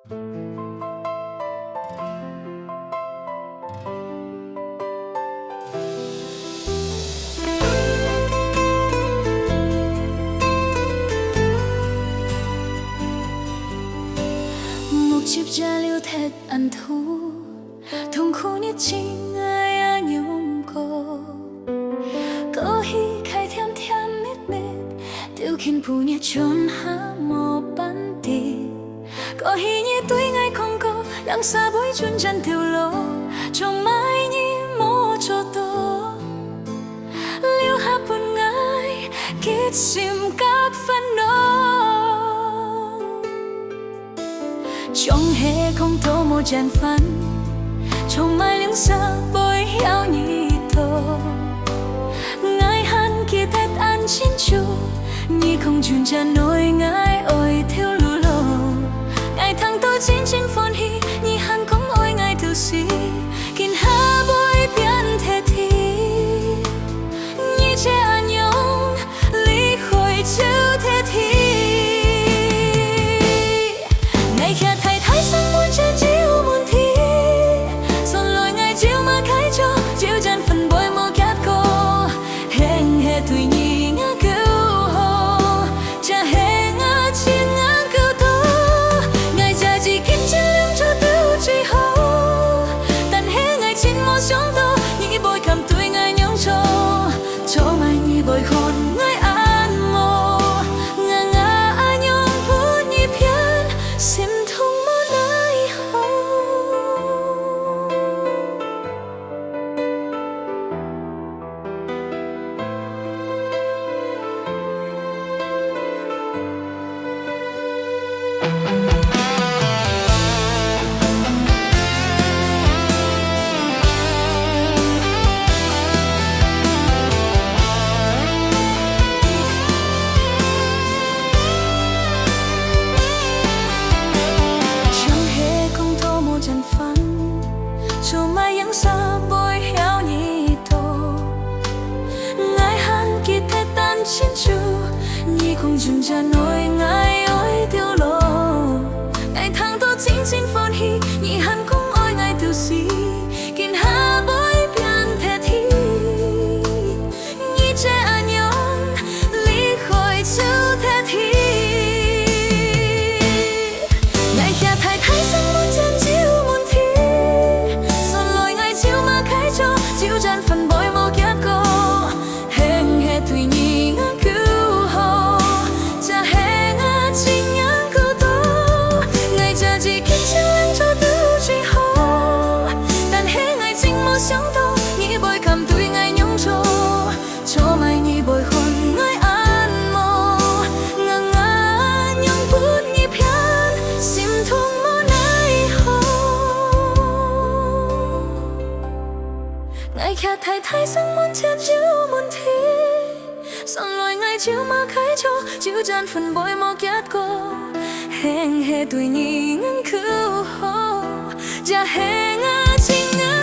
một chiếc cha liêu thẹt ăn thu thùng khu nhất chính ai ai nhung cô có hi khai thêm thêm mít mít tiêu khiến phụ nhẹ trốn há mò bắn đi có hi nhẹ tuổi ngay không có lặng xa bối chun chân thiêu lô trong mai nhị mô cho tô liêu hạ buồn ngay kết sim các phân nô trong hè không thô một tràn phấn trong mai liếng xa bối héo nhị tô ngài hắn kia tết ăn chín chu nhị không chun chân nỗi ngài ôi thiếu lũ lô ngài thằng tôi chín chín phone hi nhị hắn cũng ôi ngài thiếu si kinh ha bối biến thế thì nhị che ăn nhung lý khôi chữ thế thì ngày kia thầy thái sang muốn chơi chiếu muốn thi son lối ngài chiếu mà khai cho chiếu chân phần bôi mô cát cô hẹn hè tuổi nhị ngã cứu hồ cha hẹn ngã chi ngã cứu tô ngài cha chỉ kín chân lưng cho tư truy hồ tàn hé ngài chín mô xuống tô nhị bôi cầm tuổi ngài nhung cho mai nhị bôi hồn ngài an mô ngã ngã nhung phút nhị phiền sim thung mô nai hồ trong hè không thô một tràn phấn cho mai những xa bối héo nhị tô ngài hắn kia tết tan chín chu nhị không chun chân nỗi ngài ôi tiêu lô ngài thằng tôi chính chính phone hi nhị hắn cũng ôi ngài tiêu si kinh ha bối biến thế thì nhị che ăn nhung lý khôi chữ thế thì ngài kia thầy thái sang muốn chân chiếu muốn thi son lối ngài chiếu mà khai cho chiếu chân phần bối mô kiết cô hẹn hè tuổi nhị ngã cứu hồ cha hẹn ngã chi ngã cứu tô ngài cha chỉ kín chân lưng cho tư truy hồ tàn hé ngài chính mô xuống tô nhị bôi cầm tuổi ngài nhung cho mai nhị bôi hồn ngài an mô ngã ngã nhung phút nhị phiền sim thung mô nai hồ ngài kia thầy thái sang muốn chết chiếu muốn thi son lối ngài chiếu mà khai cho chiếu chân phần bối mô kiết cô hẹn hè tuổi nhị ngân cứu hồ cha hẹn ngã chi ngã